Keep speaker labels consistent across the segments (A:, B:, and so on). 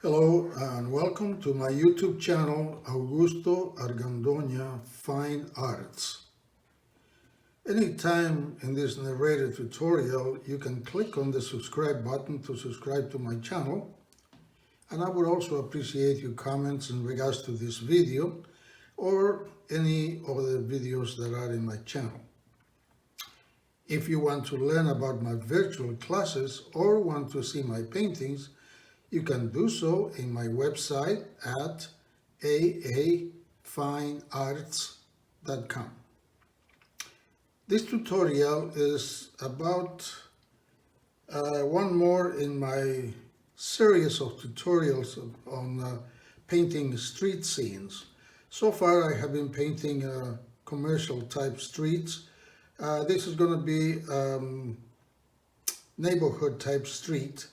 A: Hello and welcome to my YouTube channel Augusto Argandoña Fine Arts. Anytime in this narrated tutorial you can click on the subscribe button to subscribe to my channel, and I would also appreciate your comments in regards to this video or any other videos that are in my channel. If you want to learn about my virtual classes or want to see my paintings, you can do so in my website at aafinearts.com. This tutorial is about one more in my series of tutorials on painting street scenes. So far I have been painting commercial type streets. This is going to be neighborhood type street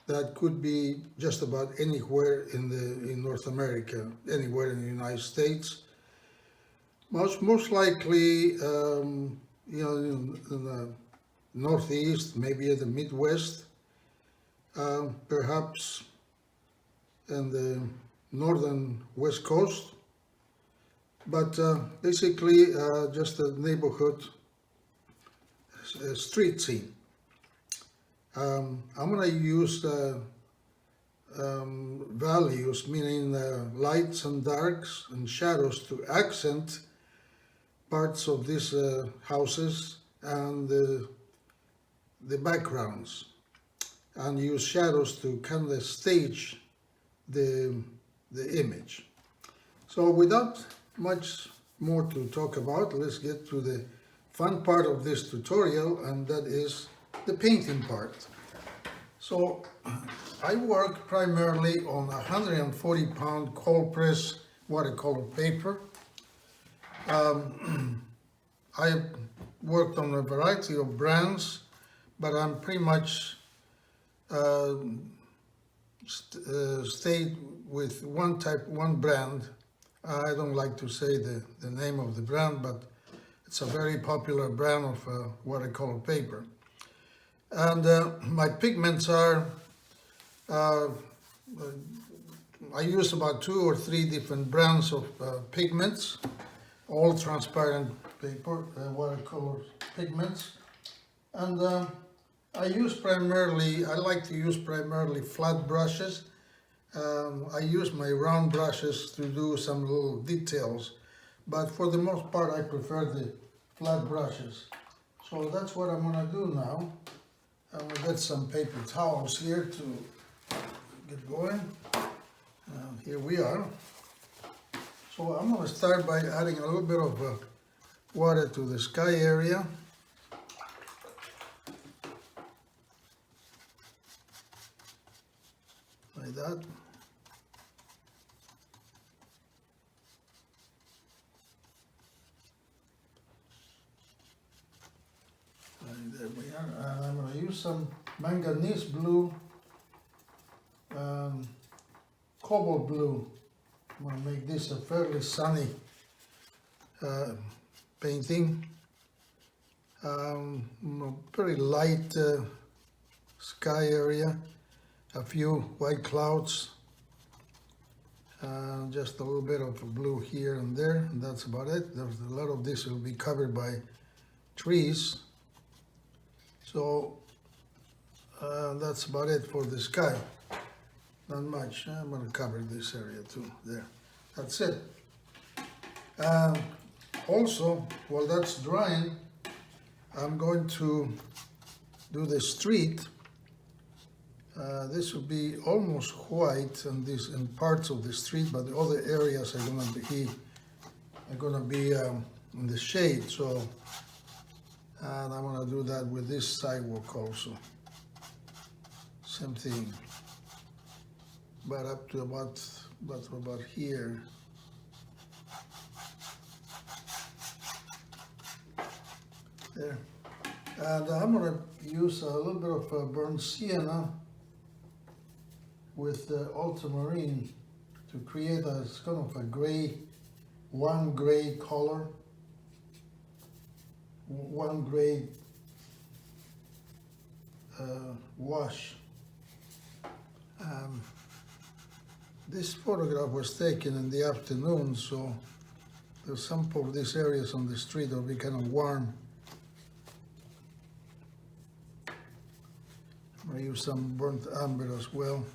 A: that could be just about anywhere in North America, anywhere in the United States. Most likely, in the Northeast, maybe in the Midwest, perhaps in the northern West Coast, but basically just a neighborhood street scene. I'm going to use values, meaning lights and darks and shadows, to accent parts of these houses and the backgrounds, and use shadows to kind of stage the image. So without much more to talk about, let's get to the fun part of this tutorial, and that is the painting part. So I work primarily on 140-pound cold press watercolor paper. I worked on a variety of brands, but I'm pretty much stayed with one brand. I don't like to say the name of the brand, but it's a very popular brand of watercolor paper. And my pigments are, I use about 2 or 3 different brands of pigments, all transparent paper, watercolor pigments. And I like to use primarily flat brushes. I use my round brushes to do some little details, but for the most part I prefer the flat brushes. So that's what I'm going to do now. I'm going to get some paper towels here to get going. Here we are. So I'm going to start by adding a little bit of water to the sky area. Like that. And there we are. And I'm going to use some manganese blue, cobalt blue. I'm going to make this a fairly sunny painting. Very light sky area, a few white clouds, just a little bit of blue here and there, and that's about it. There's a lot of this will be covered by trees, so that's about it for the sky. Not much. I'm going to cover this area too. There, that's it. Also, while that's drying, I'm going to do the street. This will be almost white in parts of the street, but the other areas are going to be in the shade. So, and I'm going to do that with this sidewalk also. Same thing, but up to about here. There. And I'm going to use a little bit of burnt sienna with ultramarine to create a kind of a gray, one gray color, one gray wash. This photograph was taken in the afternoon, so there's some of these areas on the street will be kind of warm. I'm going to use some burnt umber as well.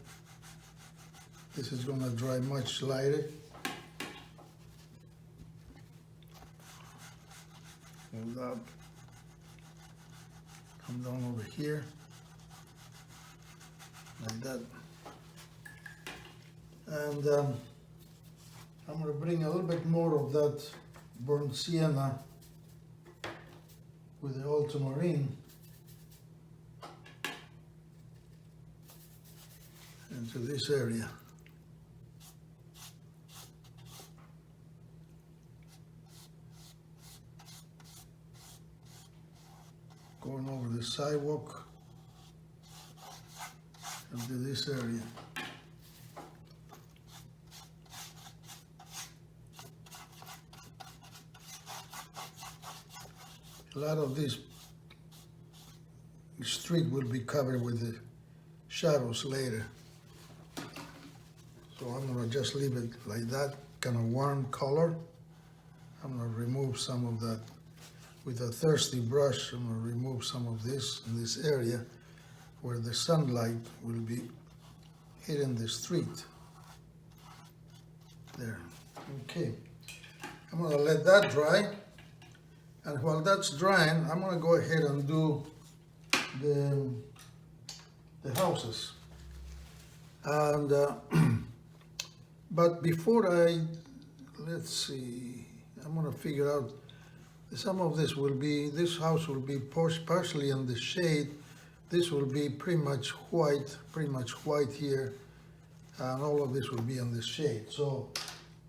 A: This is going to dry much lighter. Hold up. Come down over here. Like that. And I'm going to bring a little bit more of that burnt sienna with the ultramarine into this area. Going over the sidewalk into this area. A lot of this street will be covered with the shadows later. So I'm gonna just leave it like that, kind of warm color. I'm gonna remove some of that with a thirsty brush. I'm gonna remove some of this in this area where the sunlight will be hitting the street. There, okay. I'm gonna let that dry. And while that's drying, I'm gonna go ahead and do the houses. And but before let's see, I'm gonna figure out some of this house will be partially in the shade. This will be pretty much white here, and all of this will be in the shade. So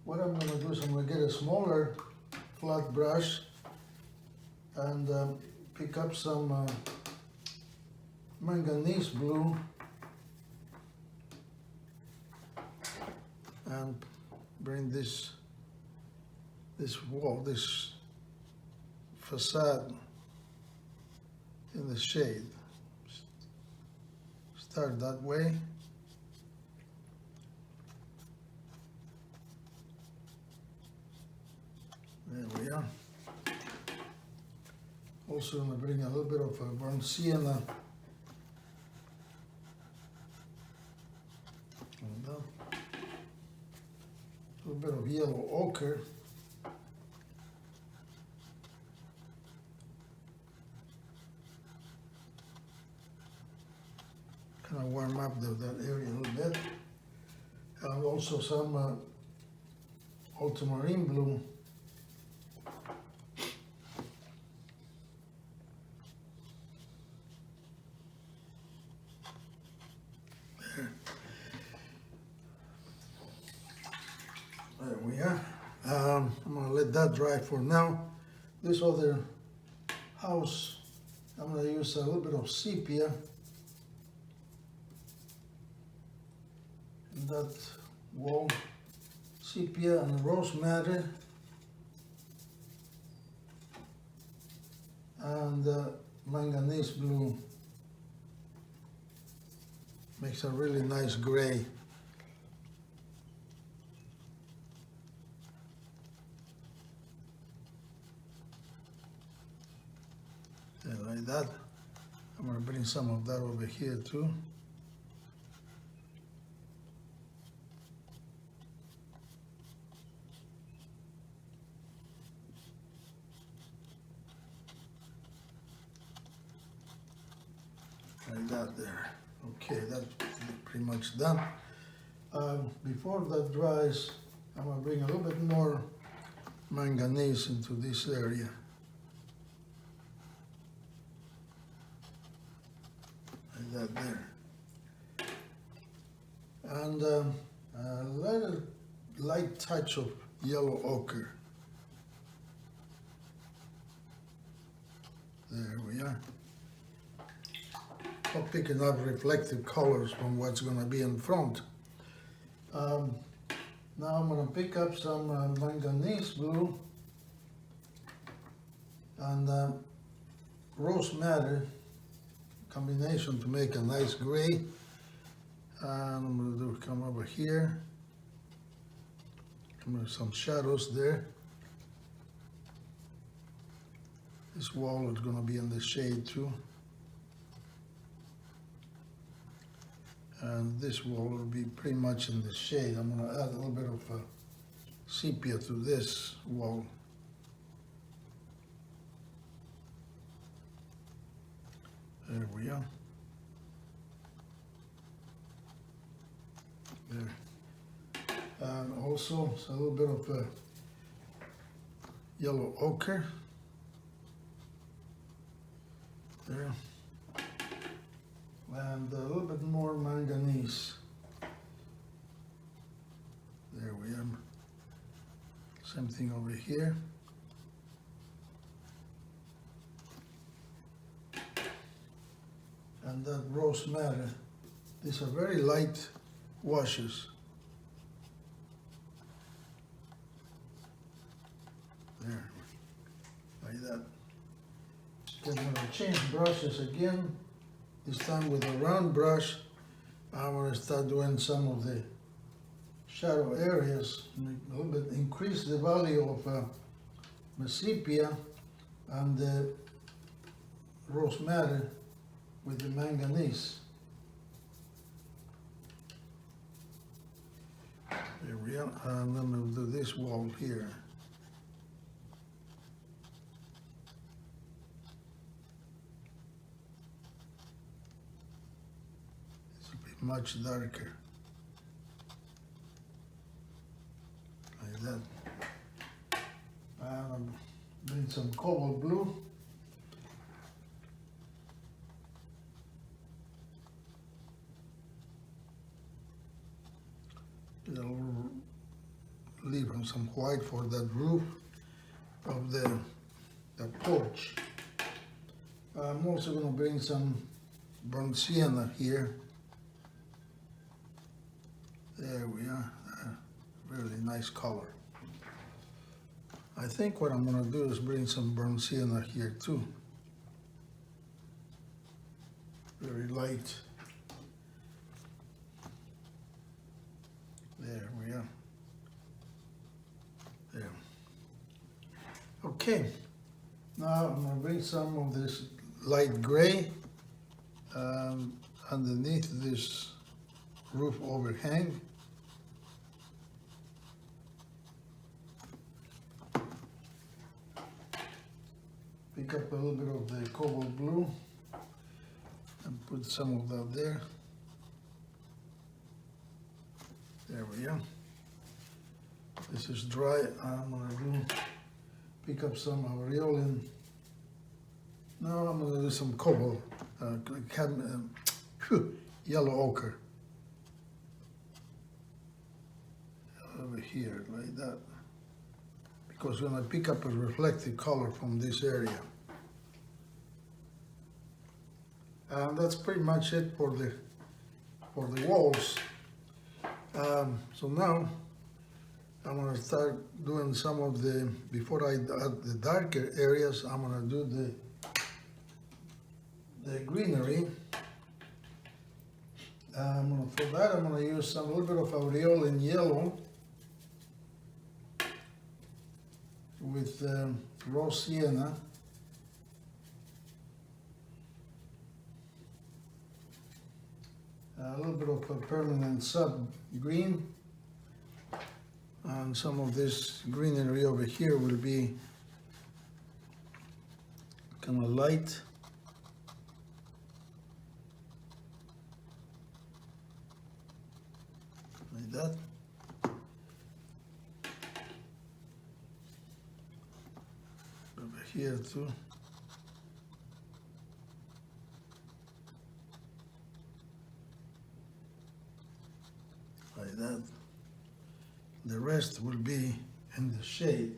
A: what I'm gonna do is I'm gonna get a smaller flat brush and pick up some manganese blue and bring this wall, this facade in the shade. Start that way. There we are. Also, I'm going to bring a little bit of burnt sienna. And a little bit of yellow ochre. Kind of warm up that area a little bit. And also some ultramarine blue. There we are. I'm going to let that dry for now. This other house, I'm going to use a little bit of sepia in that wall. Sepia and rosemary and manganese blue. Makes a really nice gray. And like that. I'm going to bring some of that over here too. Like that there. Okay, that's pretty much done. Before that dries, I'm going to bring a little bit more manganese into this area. Like that there. And a little light touch of yellow ochre. There we are. Picking up reflective colors from what's going to be in front. Now I'm going to pick up some manganese blue and rosemary combination to make a nice gray. And I'm going to come over here There's some shadows there. This wall is going to be in the shade too. And this wall will be pretty much in the shade. I'm going to add a little bit of sepia to this wall. There we are. There. And also a little bit of yellow ochre. There. And a little bit more manganese. There we are. Same thing over here. And that rose madder. These are very light washes. There, like that. Then I'm going to change brushes again. This time with a round brush. I'm going to start doing some of the shadow areas, a little bit increase the value of the sepia and the rose madder with the manganese. There we are, and then we'll do this wall here. This will be much darker. Like that. And I'm doing some cobalt blue. I'll leave some white for that roof of the porch. I'm also going to bring some burnt sienna here. There we are. Really nice color. I think what I'm going to do is bring some burnt sienna here too. Very light. There we are. There. Okay. Now I'm going to bring some of this light gray underneath this roof overhang. Pick up a little bit of the cobalt blue and put some of that there. There we are. This is dry. I'm going to pick up some aureolin. Now I'm going to do some cobalt, yellow ochre. Over here, like that. Because when I pick up a reflective color from this area. And that's pretty much it for the walls. So now I'm going to start doing some of the, before I add the darker areas, I'm going to do the greenery. For that I'm going to use a little bit of aureolin yellow with rose sienna. A little bit of a permanent sub green, and some of this greenery over here will be kind of light. Like that. Over here too. Like that. The rest will be in the shade.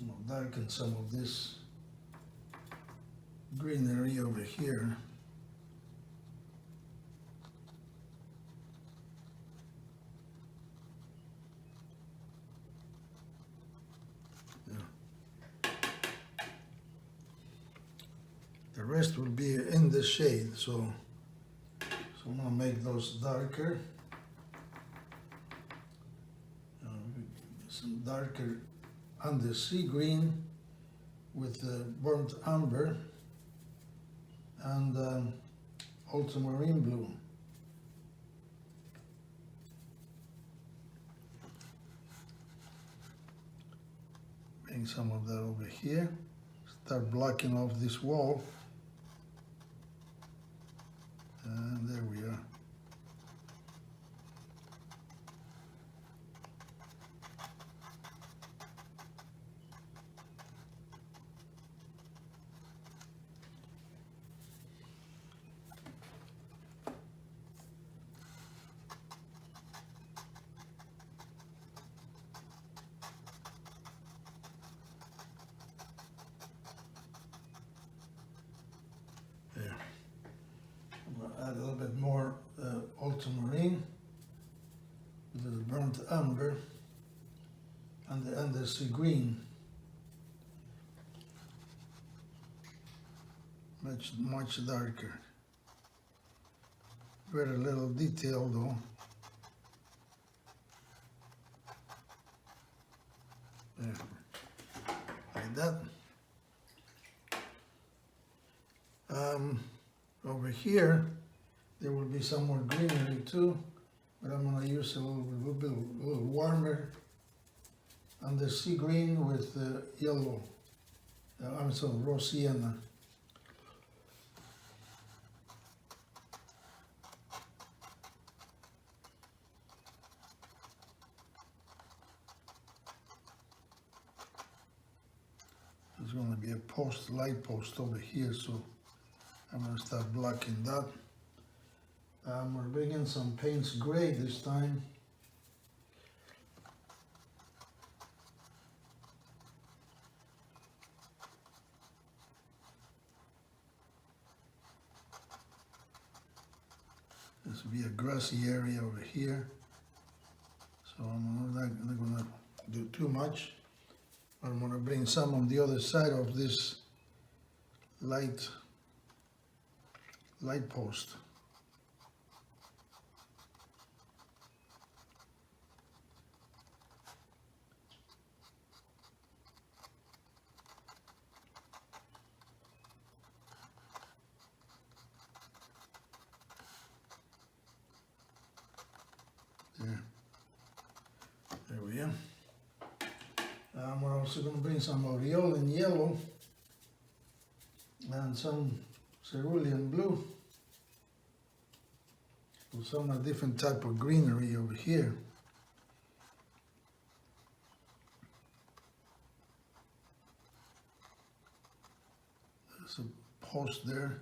A: I'll darken some of this greenery over here. Yeah. The rest will be in the shade, so I'm gonna make those darker. some darker undersea green with burnt umber and ultramarine blue. Bring some of that over here. Start blocking off this wall. And there we are. There. I'm going to add a little bit more ultramarine with the burnt umber and the undersea green. Much darker. Very little detail though. There. Like that. Over here, there will be some more greenery too, but I'm going to use a little warmer undersea green with yellow. I'm sorry, raw sienna. There's going to be a light post over here, so I'm going to start blocking that. We're bringing some Payne's Gray this time. This will be a grassy area over here, so I'm not going to do too much. I'm going to bring some on the other side of this light post. There we are. We're also going to bring some aureole yellow and some cerulean blue. So some different type of greenery over here. There's a post there.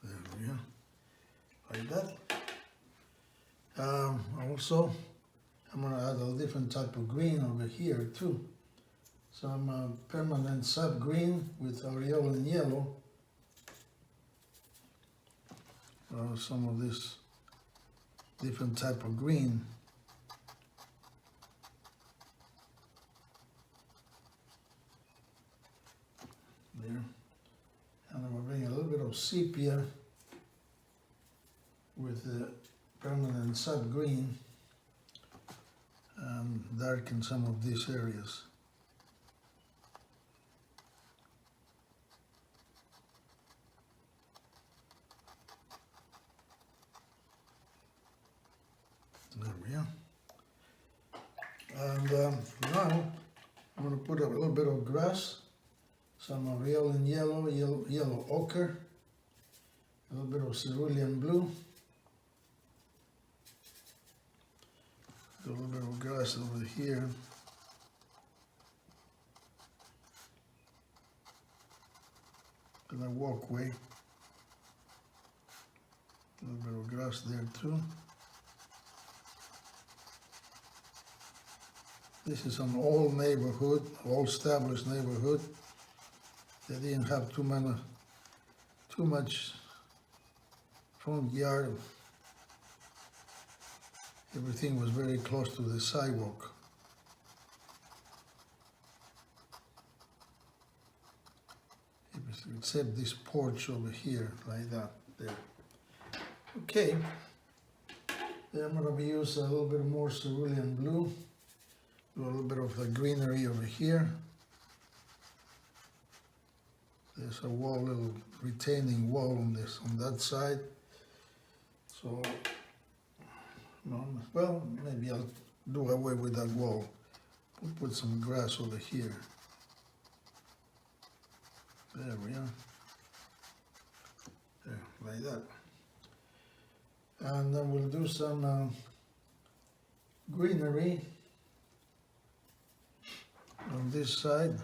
A: There we are. Like that. Also, I'm going to add a different type of green over here too. Some permanent sub green with aureole yellow. Some of this different type of green. There. And I'm going to bring a little bit of sepia with the permanent sub green and darken some of these areas. There we are. And now I'm going to put a little bit of grass, some aureole yellow ochre, a little bit of cerulean blue, a little bit of grass over here, and a walkway, a little bit of grass there too. This is an old neighborhood, old established neighborhood. They didn't have too much front yard. Everything was very close to the sidewalk. Except this porch over here, like that, there. Okay, then I'm going to use a little bit more cerulean blue, do a little bit of the greenery over here. There's a wall, little retaining wall on that side. So, well, maybe I'll do away with that wall. We'll put some grass over here. There we are. There, like that. And then we'll do some greenery on this side.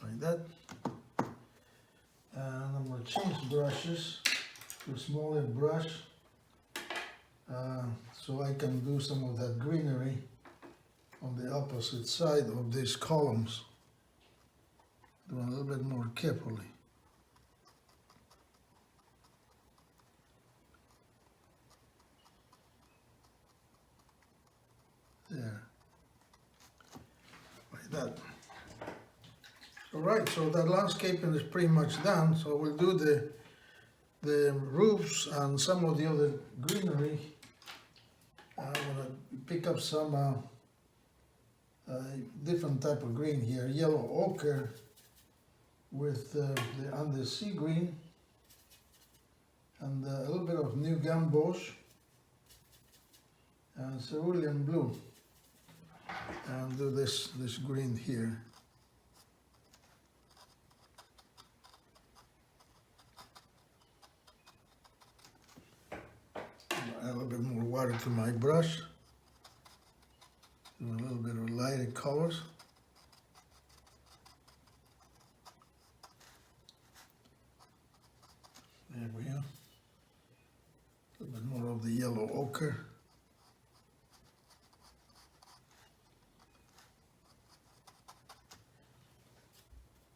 A: Like that. And I'm going to change brushes to a smaller brush so I can do some of that greenery on the opposite side of these columns. Do a little bit more carefully. There. Like that. Alright, so that landscaping is pretty much done, so we'll do the roofs and some of the other greenery. I'm going to pick up some different type of green here, yellow ochre with the sea green and a little bit of new gamboge and cerulean blue, and do this green here. Add a little bit more water to my brush. Do a little bit of lighter colors. There we are. A little bit more of the yellow ochre.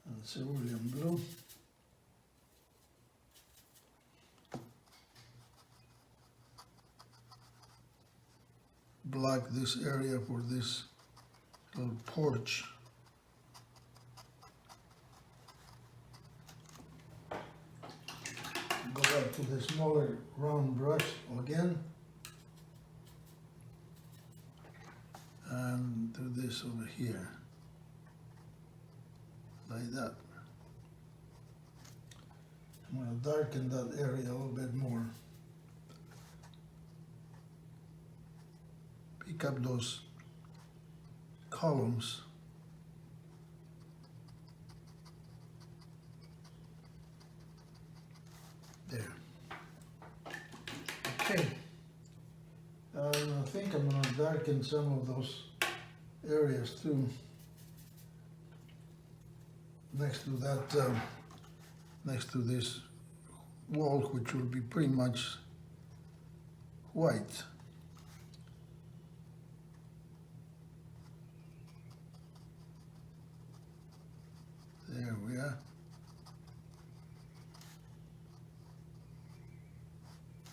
A: And cerulean blue. Black this area for this little porch. Go back to the smaller round brush again and do this over here like that. I'm going to darken that area a little bit more. Pick up those columns. There. Okay. I think I'm going to darken some of those areas too. Next to that, next to this wall, which will be pretty much white. There we are.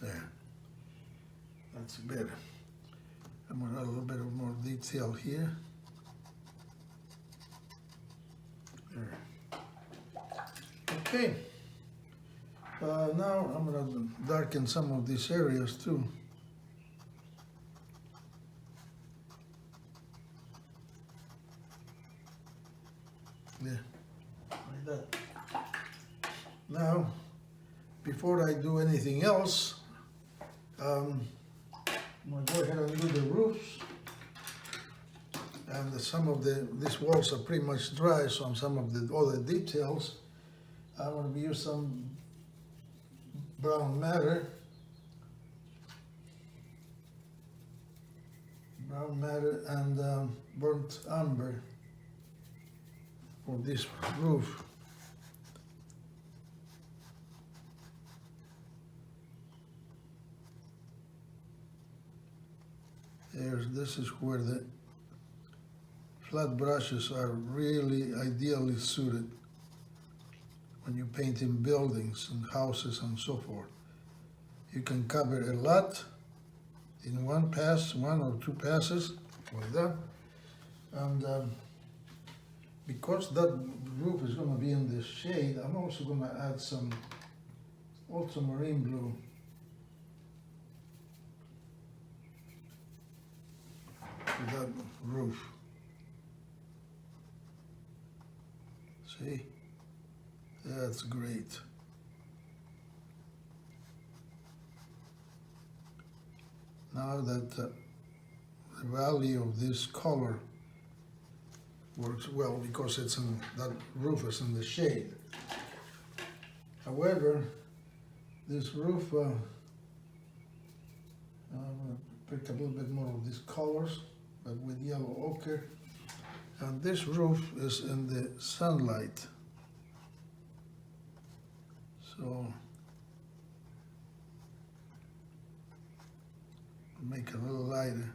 A: There. That's better. I'm going to add a little bit of more detail here. There. Okay. Now I'm going to darken some of these areas too. Yeah. Like that. Now, before I do anything else, I'm going to go ahead and do the roofs. And some of these walls are pretty much dry, so on some of the other details, I'm going to use some brown matter. And burnt umber for this roof. This is where the flat brushes are really ideally suited when you paint in buildings and houses and so forth. You can cover a lot in one pass, one or two passes, like that. And because that roof is going to be in the shade, I'm also going to add some ultramarine blue to that roof. See? That's great. Now that the value of this color works well because it's in that roof is in the shade. However, this roof, I'm going to pick a little bit more of these colors, but with yellow ochre. And this roof is in the sunlight. So make it a little lighter.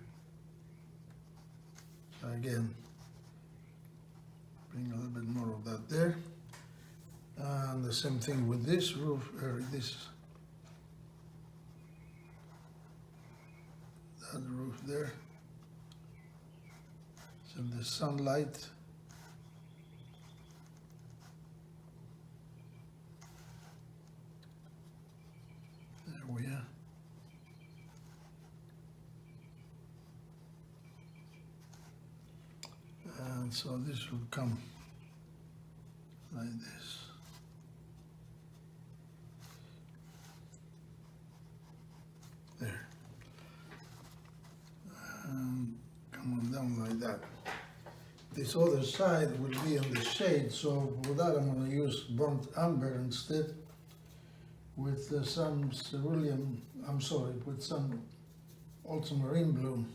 A: So again, bring a little bit more of that there. And the same thing with this roof, that roof there. It's in the sunlight. There we are. And so this will come like this. There. And come on down like that. This other side will be in the shade, so for that I'm going to use burnt umber instead with some cerulean, with some ultramarine blue.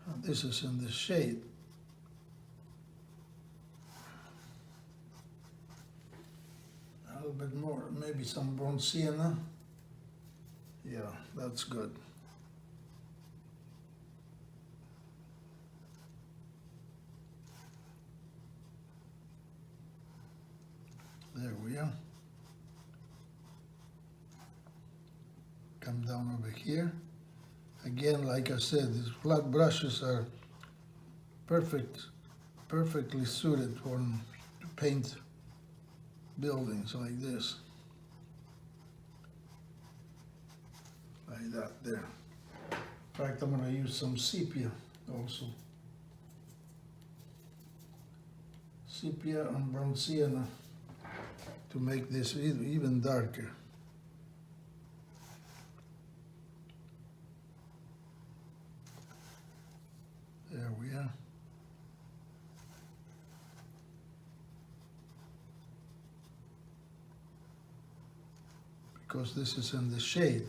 A: And this is in the shade. A little bit more, maybe some burnt sienna. Yeah, that's good. There we are. Come down over here. Again, like I said, these flat brushes are perfectly suited to paint buildings like this. Like that there. In fact, I'm going to use some sepia also. Sepia and brown sienna to make this even darker. There we are. Because this is in the shade.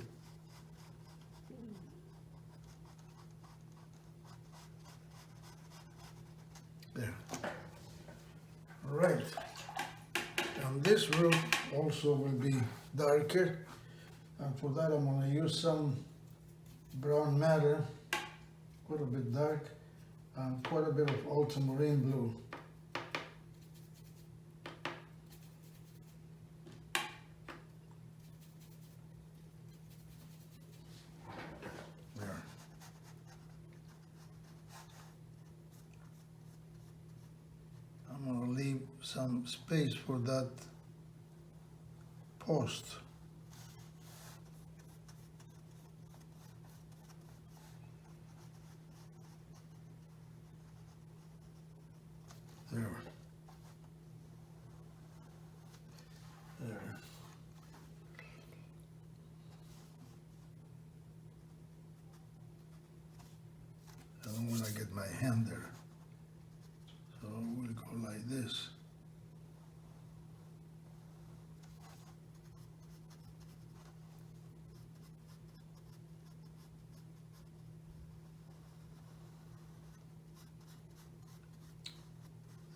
A: There. All right. And this roof also will be darker. And for that I'm going to use some brown matter, quite a bit dark, and quite a bit of ultramarine blue. There. I'm going to leave some space for that post. There. There. I don't want to get my hand there. So we'll go like this.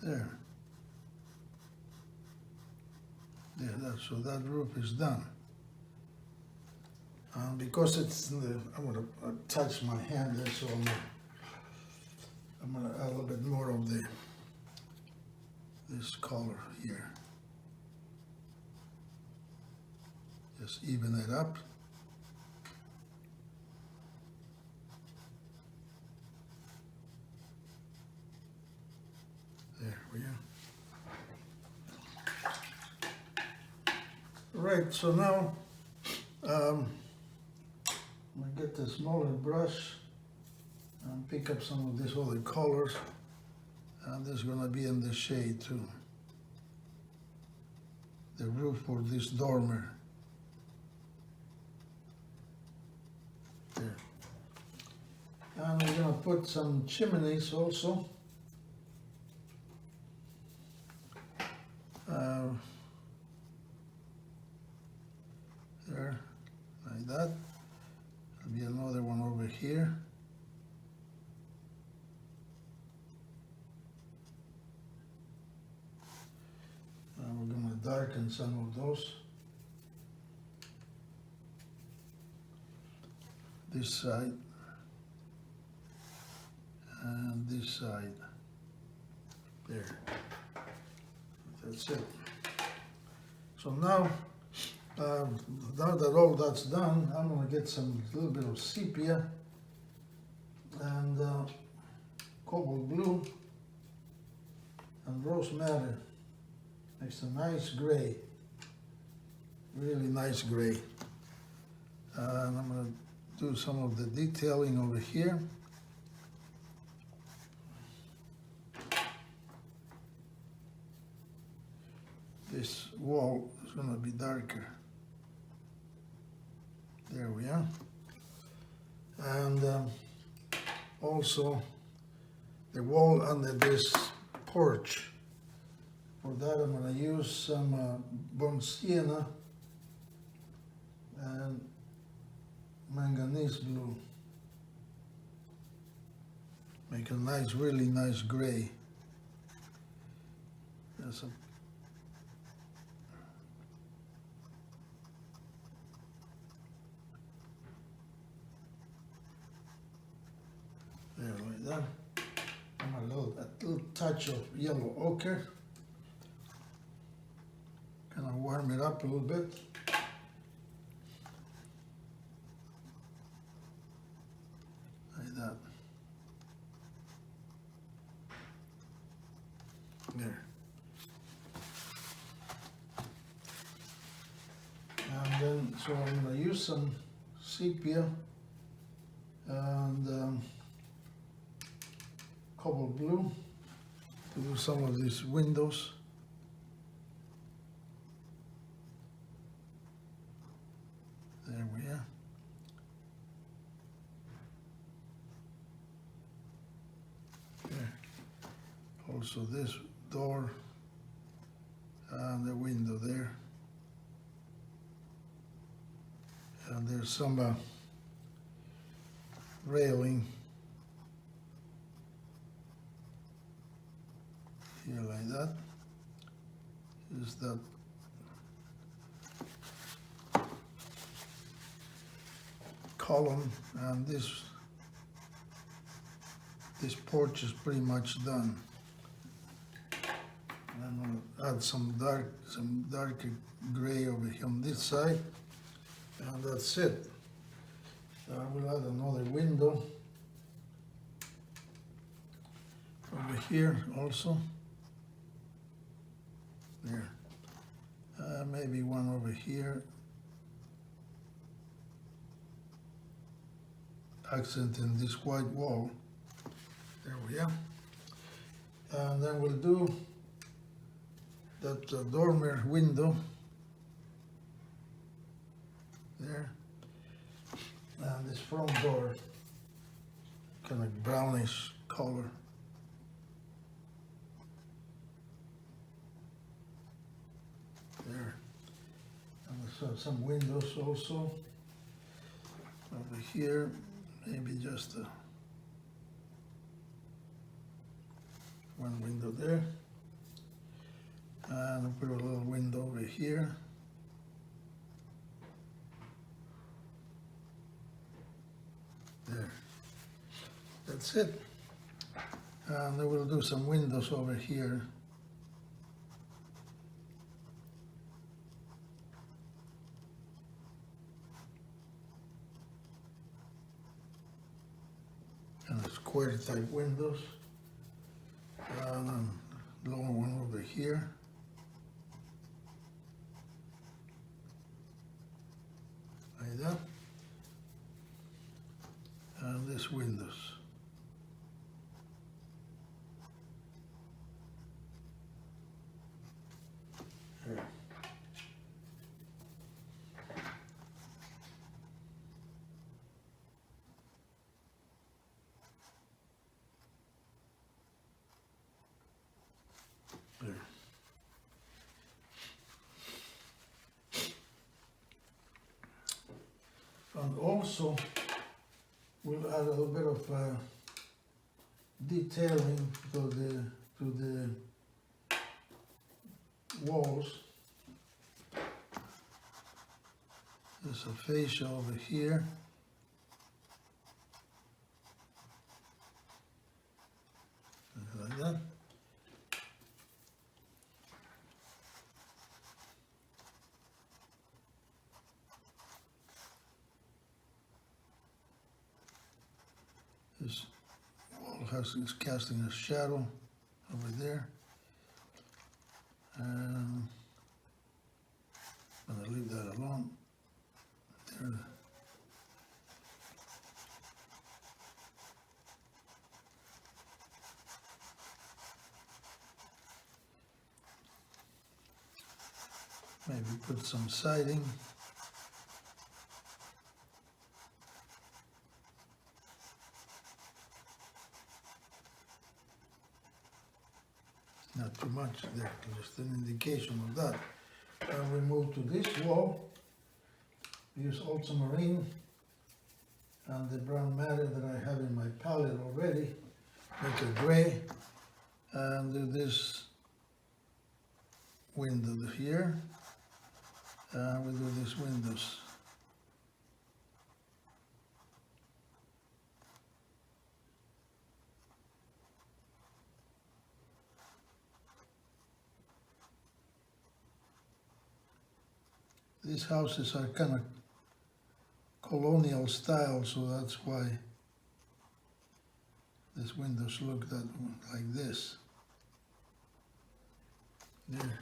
A: There. There, so that roof is done. Because it's in the, I'm going to touch my hand there, so I'm going to add a little bit more of this color here. Just even it up. There we are. Right, so now I'm gonna get the smaller brush and pick up some of these other colors, and this is gonna be in the shade too. The roof for this dormer. There. And we're gonna put some chimneys also. There, like that. There'll be another one over here. And we're gonna darken some of those. This side and this side. There. That's it. So now that all that's done, I'm gonna get some little bit of sepia and cobalt blue and rose madder. Makes a nice gray, really nice gray. And I'm gonna do some of the detailing over here. This wall is gonna be darker. There we are. And also the wall under this porch. For that I'm gonna use some burnt sienna and manganese blue. Make a nice, really nice gray. There's a there, like that. And a little touch of yellow ochre. Kind of warm it up a little bit. Like that. There. And then, so I'm going to use some sepia and cobalt blue to do some of these windows. There we are. There. Also this door and the window there. And there's some railing here like that. Is that column, and this porch is pretty much done. And I'm gonna add some darker gray over here on this side, and that's it. I will add another window over here also. There. Maybe one over here. Accenting this white wall. There we are. And then we'll do that dormer window there. And this front door, kind of brownish color. There. And so some windows also over here. Maybe just one window there, and I'll put a little window over here. There, that's it. And then we'll do some windows over here. and a square type windows, and a lower one over here. Like that. And this windows. Here. There. And also we'll add a little bit of detailing to the walls. There's a fascia over here. Like that. This wall is casting a shadow over there. And I'm gonna leave that alone. There. Maybe put some siding. Not too much there, just an indication of that. And we move to this wall. Use ultramarine and the brown matter that I have in my palette already. Make a gray and do this window here. And we do these windows. These houses are kind of colonial style, so that's why these windows look like this. There.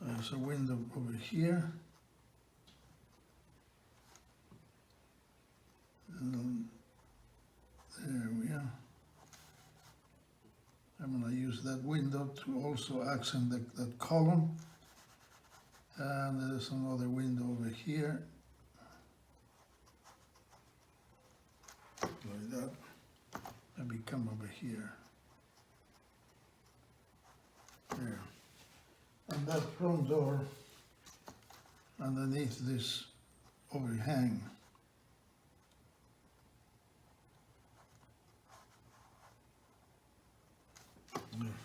A: There's a window over here. And there we are. I'm going to use that window to also accent that column. And there's another window over here. Like that. Maybe come over here. There. And that front door underneath this overhang. There.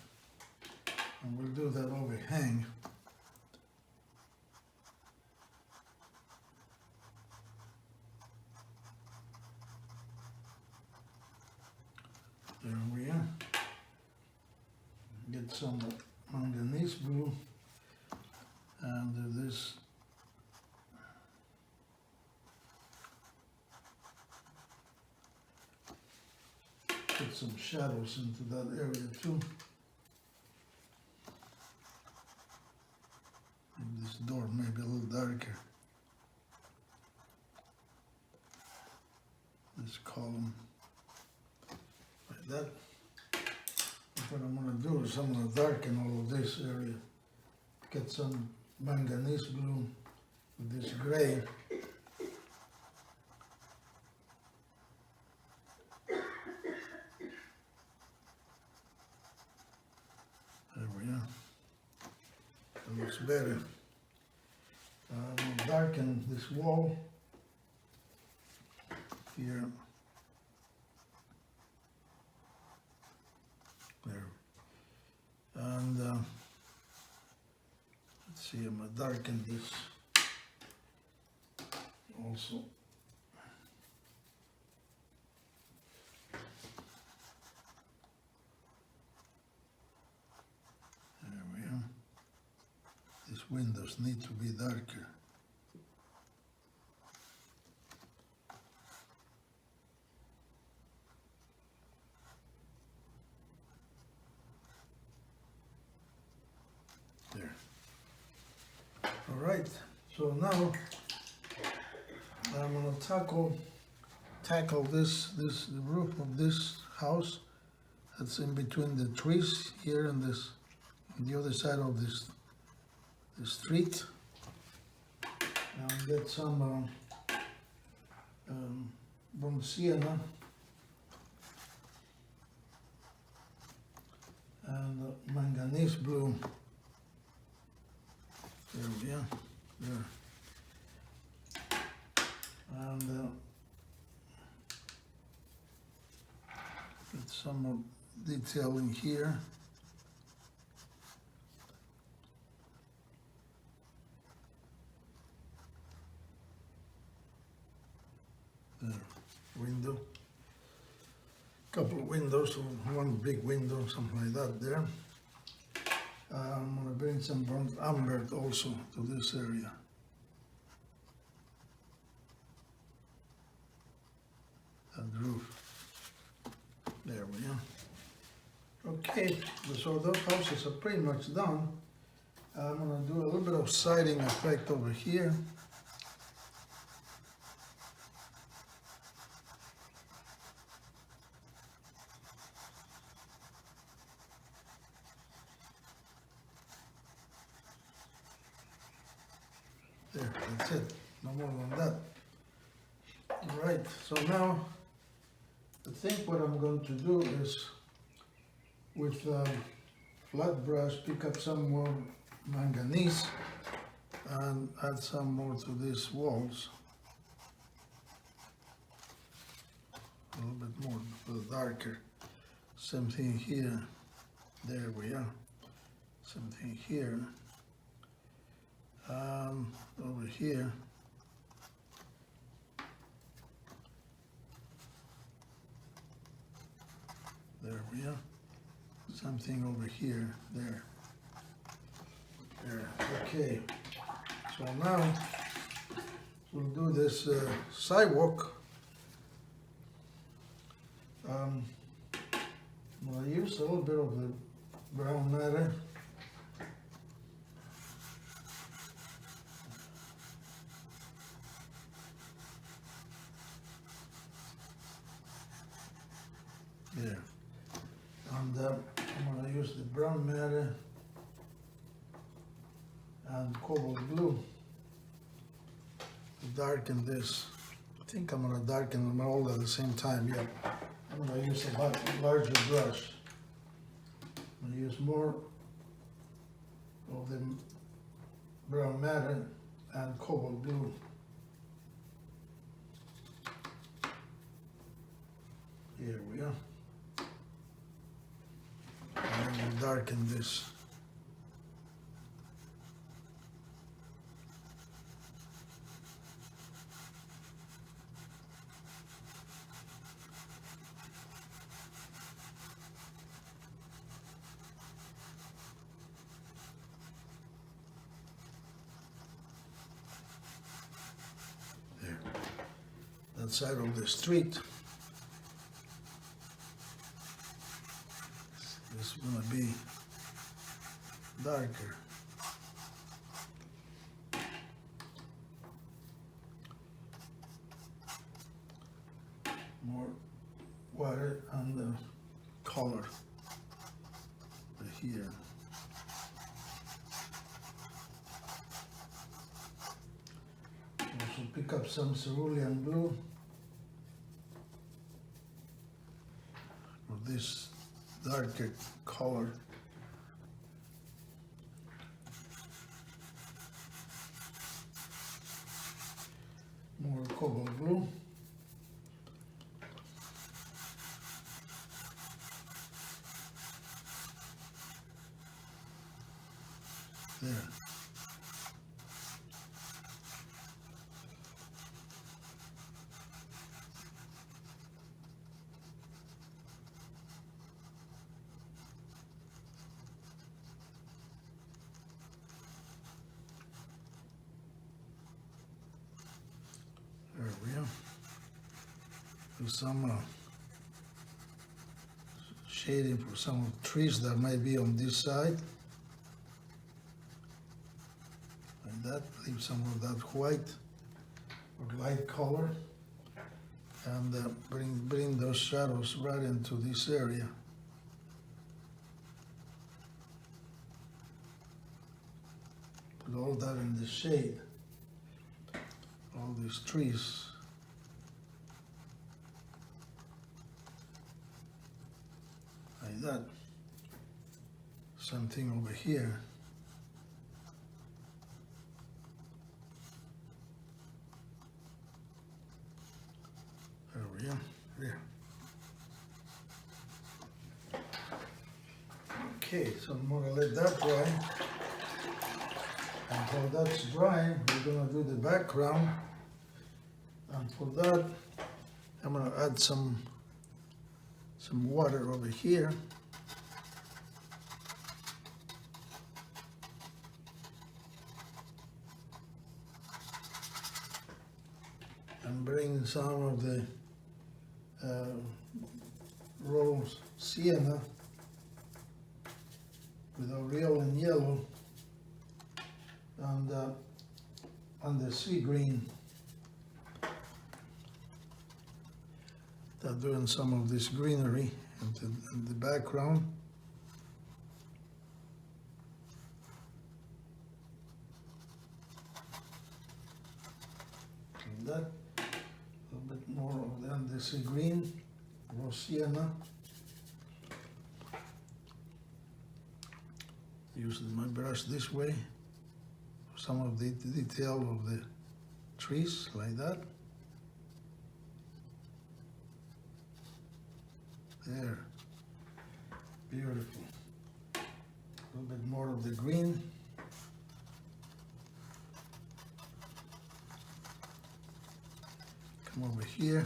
A: And we'll do that overhang. There we are. Get some manganese blue and do this. Put some shadows into that area too. And this door may be a little darker. This column. Like that. What I'm going to do is I'm going to darken all of this area. Get some manganese blue with this gray. There we are. That looks better. We'll darken this wall here. There. And let's see, I'm going to darken this also. There we are. These windows need to be darker. right, so now I'm gonna tackle the roof of this house that's in between the trees here and this, on the other side of the street. And get some sienna and manganese blue. There we are, there. And get some detail in here. There, window. Couple of windows, one big window, something like that there. I'm gonna bring some burnt umber also to this area. And roof. There we are. Okay, so those houses are pretty much done. I'm gonna do a little bit of siding effect over here. There, that's it. No more than that. All right, so now I think what I'm going to do is with flat brush pick up some more manganese and add some more to these walls. A little bit more, a little darker. Same thing here. There we are. Same thing here. Over here. There we are. Something over here, there. There, okay. So now we'll do this sidewalk. I'm gonna use a little bit of the brown matter. There. And I'm going to use the brown matter and cobalt blue to darken this. I think I'm going to darken them all at the same time. Yeah, I'm going to use a larger brush. I'm going to use more of the brown matter and cobalt blue. Here we are. And then we'll darken this. There. That side of the street. This is going to be darker. More water and the color here. Also pick up some cerulean blue for this darker color. More cobalt blue. There. There we are. Do some shading for some of the trees that might be on this side. Like that. leave some of that white or light color, and bring those shadows right into this area. Put all that in the shade, all these trees. Like that. Same thing over here. There we are. There. Okay, so I'm gonna let that dry. And while that's drying, we're gonna do the background. And for that, I'm gonna add some water over here. And bring some of the rose sienna with aureole and yellow and the sea green. They're doing some of this greenery in the background. And that, a little bit more of them, the sea green, rose sienna. Using my brush this way, some of the detail of the trees, like that. There, beautiful. A little bit more of the green. Come over here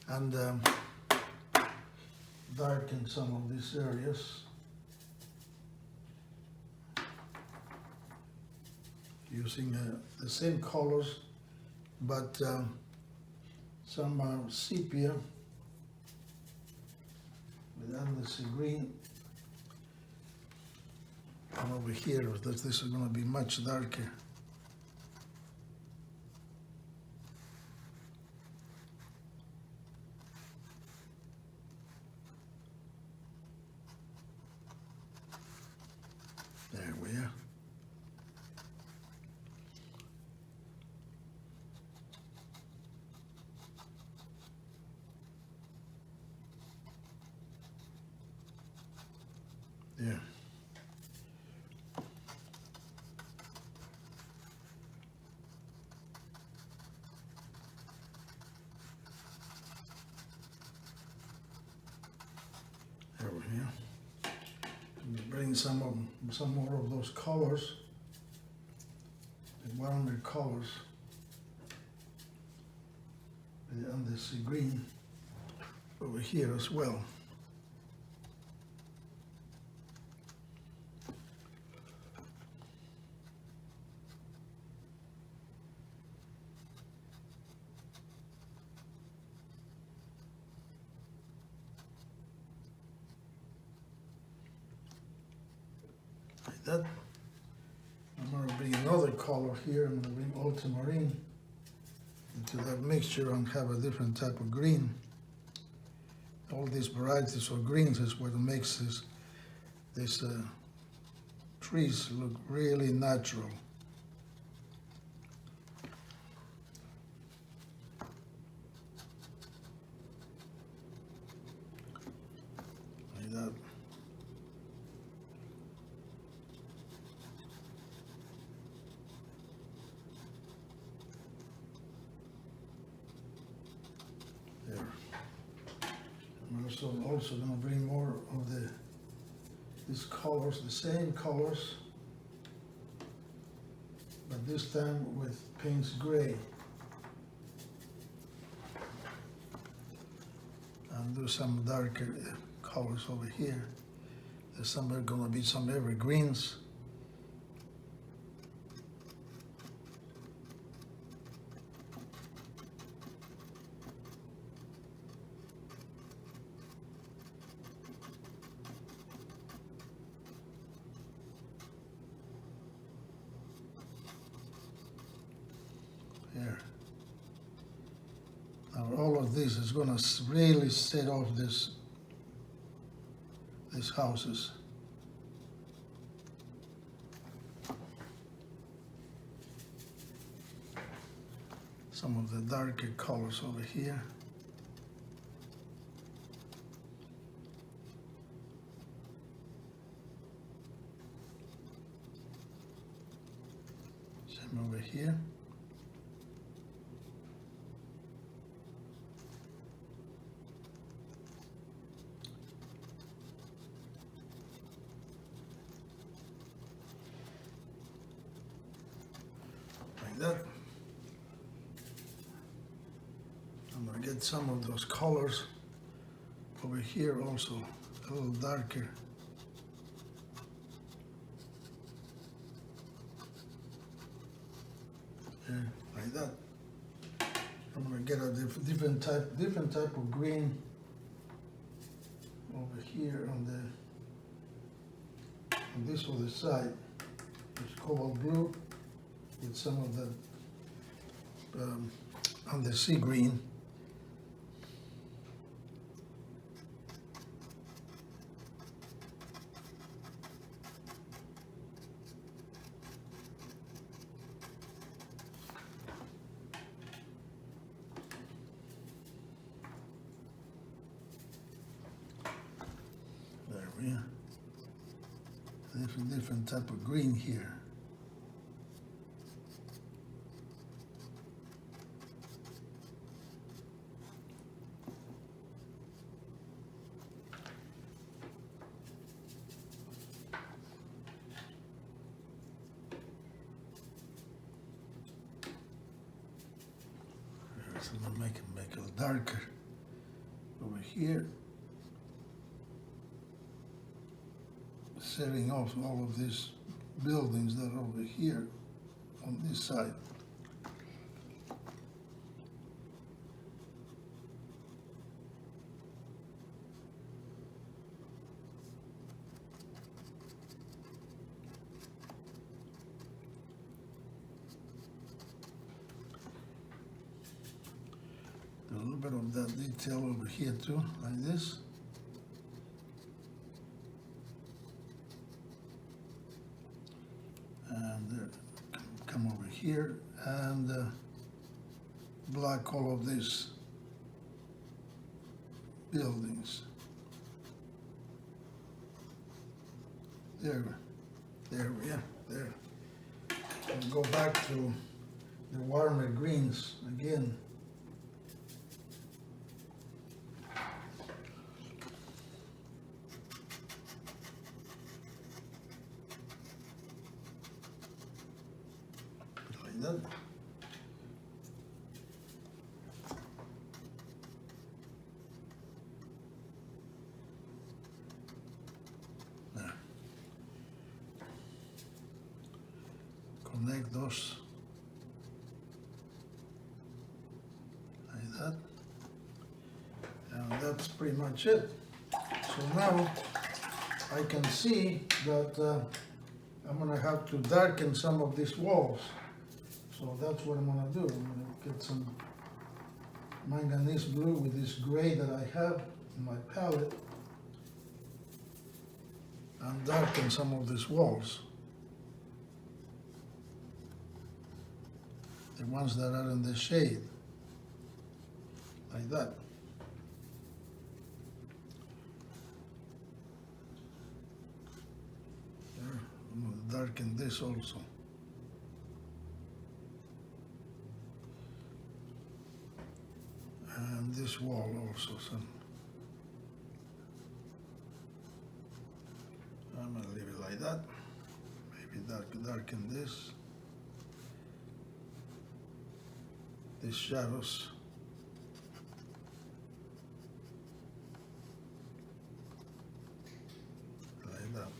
A: and darken some of these areas. Using the same colors, but some sepia with the sea green. And over here, this is going to be much darker. There we are. Yeah. There we go. Bring some more of those colors, the warmer colors, and the sea green over here as well. Like that. I'm going to bring another color here. I'm going to bring ultramarine into that mixture and have a different type of green. All these varieties of greens is what makes these trees look really natural. Like that. There. I'm also going to bring more of these colors, the same colors, but this time with Payne's Gray. And do some darker colors over here. There's going to be some evergreens. There. Now all of this is gonna really set off these houses. Some of the darker colors over here. Same over here. Like that. I'm gonna get some of those colors over here also, a little darker. There, like that. I'm gonna get a different type of green over here on this other side. It's cobalt blue with some of the on the sea green. There we are. Different type of green here. So I'm gonna make it a little darker over here, setting off all of these buildings that are over here on this side. A little bit of that detail over here too, like this. And come over here and black all of these buildings. There we are, there. And go back to the warmer greens again. Like that. There. Connect those like that, and that's pretty much it. So now I can see that I'm gonna have to darken some of these walls. So that's what I'm gonna do. I'm gonna get some manganese blue with this gray that I have in my palette and darken some of these walls. The ones that are in the shade, like that. There, I'm gonna darken this also. And this wall also, some. I'm gonna leave it like that. Maybe darken this. These shadows. Like that.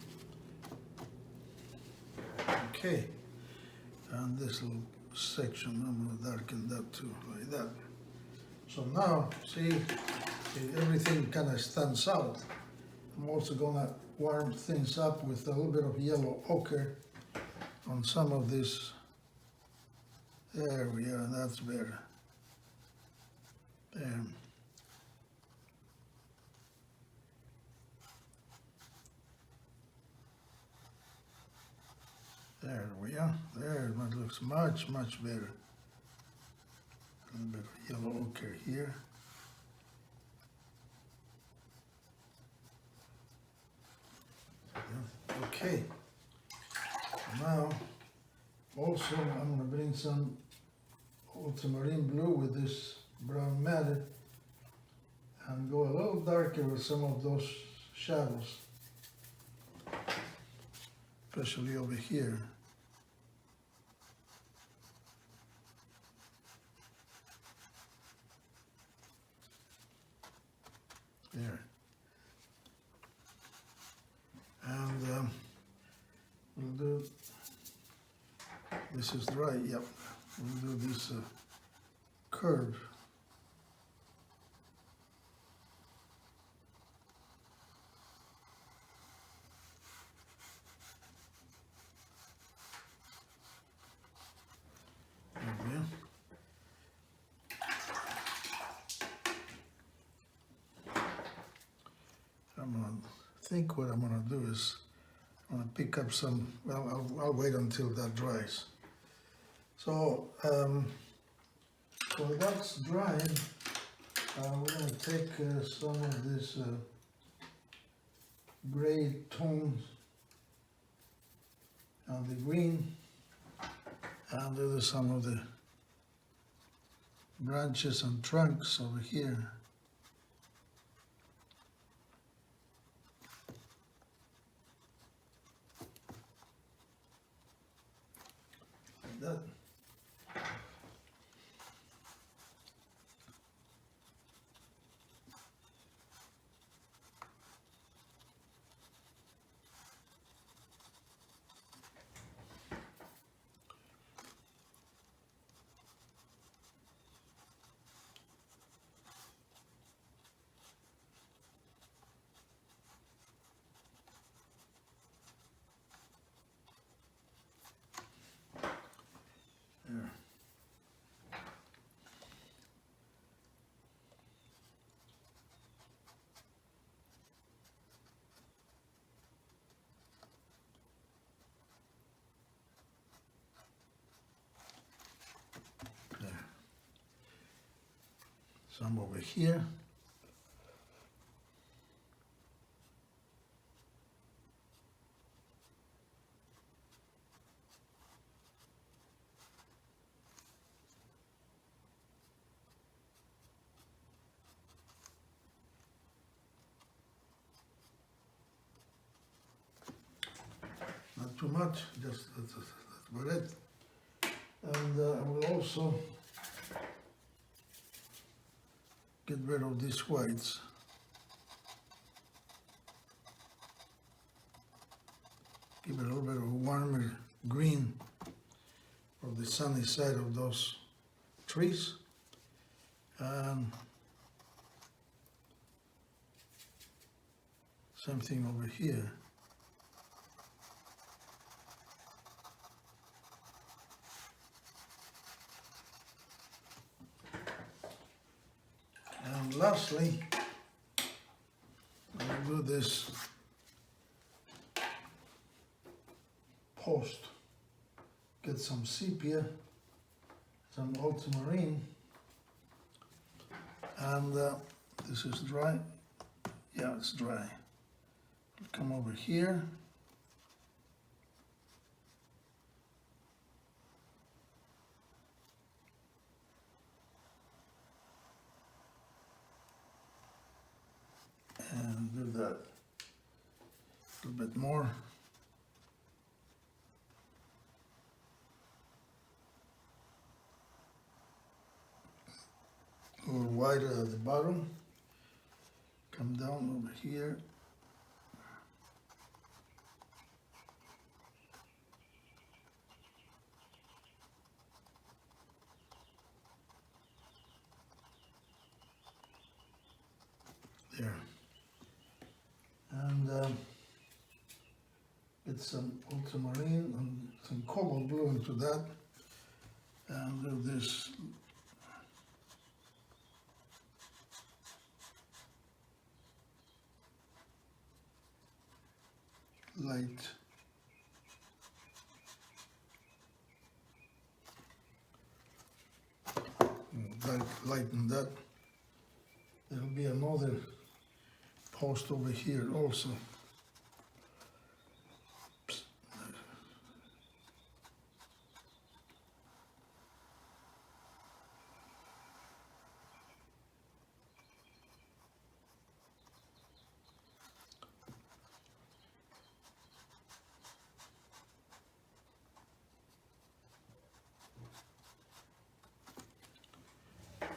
A: Okay. And this little section, I'm gonna darken that too, like that. So now, see, everything kind of stands out. I'm also gonna warm things up with a little bit of yellow ochre on some of these There we are, that's better. There. There we are. There, that looks much, much better. A little bit of yellow ochre here. Yeah. Okay. Now, also I'm going to bring some ultramarine blue with this brown matte and go a little darker with some of those shadows, especially over here. There. And we'll do, this is dry, yep. We'll do this curve. There we are. I think what I'm gonna do is I'm gonna pick up some, well, I'll wait until that dries. So, so that's dried. We're gonna take some of this gray tones and the green, and do some of the branches and trunks over here. Like that. There. There. Some over here. Not too much, just that's about it. And I will also get rid of these whites. Give it a little bit of a warmer green for the sunny side of those trees. Same thing over here. And lastly, I'll do this post. Get some sepia, some ultramarine, and this is dry. Yeah, it's dry. I'll come over here. And do that a little bit more. A little wider at the bottom. Come down over here. There. And get some ultramarine and some cobalt blue into that. and do this light. Lighten that. There'll be another post over here also.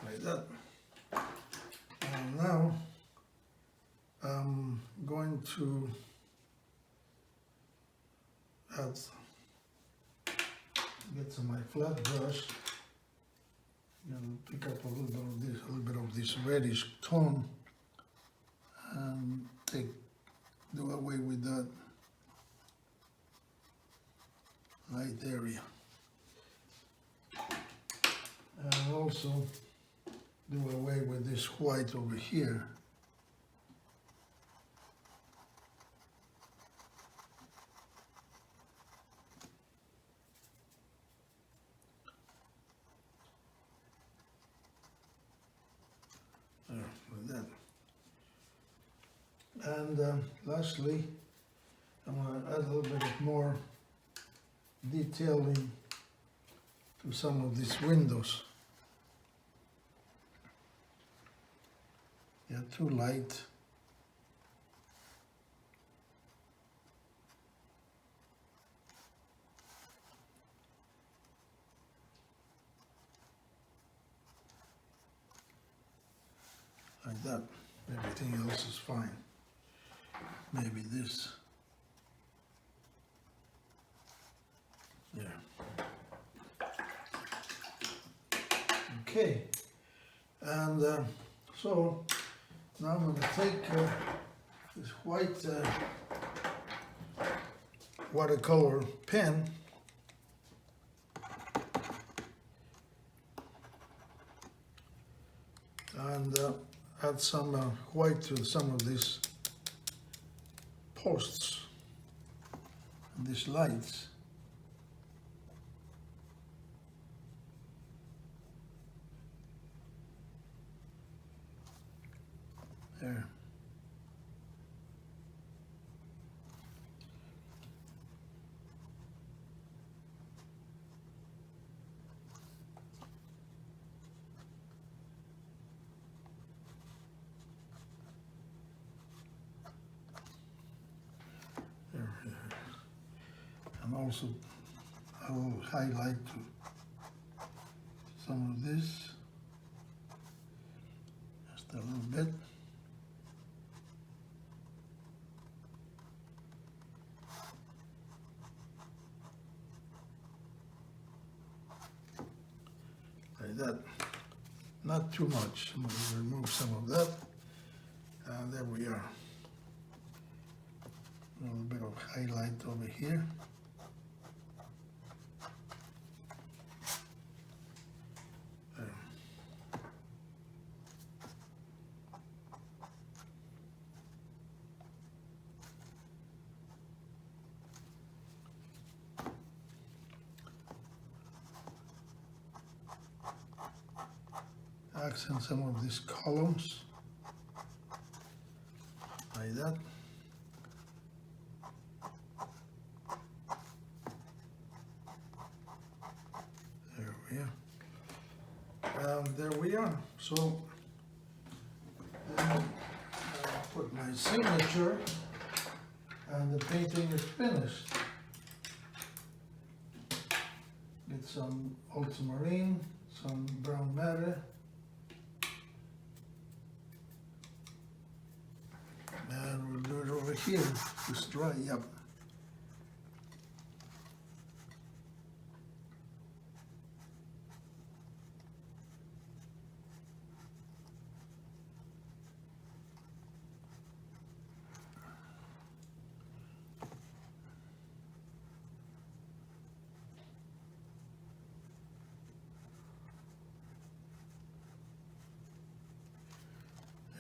A: Like that. And now I'm going to get some my flat brush and pick up a little bit of this reddish tone and do away with that light area, and also do away with this white over here. Like that. And lastly, I'm going to add a little bit of more detailing to some of these windows. Yeah, too light. Like that. Everything else is fine. Maybe this. Yeah. Okay. And so now I'm going to take this white watercolor pen and add some white to some of these posts and these lights. There. And also I will highlight some of this, just a little bit. Like that. Not too much. I'm going to remove some of that. And there we are. A little bit of highlight over here. There. Accent some of these columns like that. There we are. And there we are. So then I'll put my signature and the painting is finished. Get some ultramarine, some brown matter. And we'll do it over here, just dry up.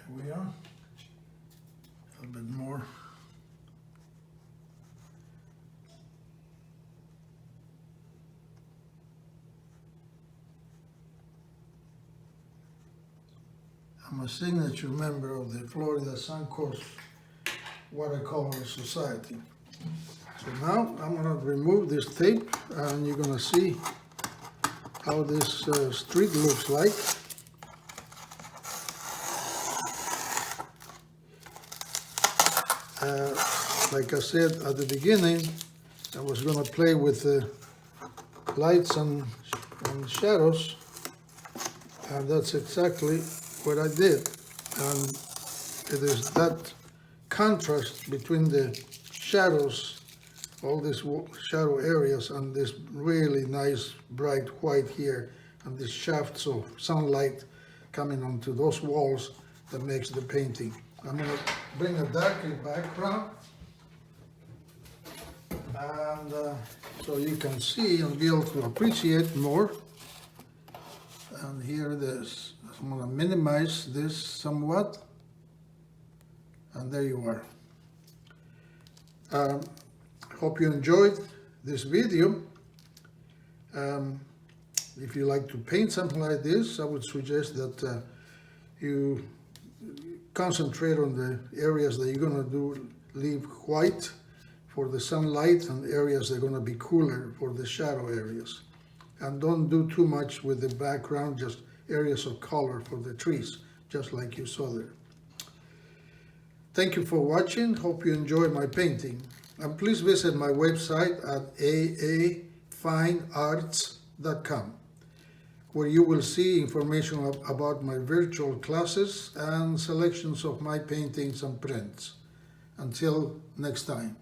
A: Here we are. A little bit more. I'm a signature member of the Florida Suncoast Watercolor Society. So now I'm going to remove this tape and you're going to see how this street looks like. Like I said at the beginning, I was going to play with the lights and shadows, and that's exactly what I did. And it is that contrast between the shadows, all these shadow areas, and this really nice bright white here, and these shafts of sunlight coming onto those walls that makes the painting. I'm going to bring a darker background, and so you can see and be able to appreciate more. And here it is. I'm going to minimize this somewhat, and there you are. Hope you enjoyed this video. If you like to paint something like this, I would suggest that you concentrate on the areas that you're going to leave white for the sunlight, and areas that are going to be cooler for the shadow areas. And don't do too much with the background, just areas of color for the trees, just like you saw there. Thank you for watching. Hope you enjoy my painting. And please visit my website at aafinearts.com, where you will see information about my virtual classes and selections of my paintings and prints. Until next time.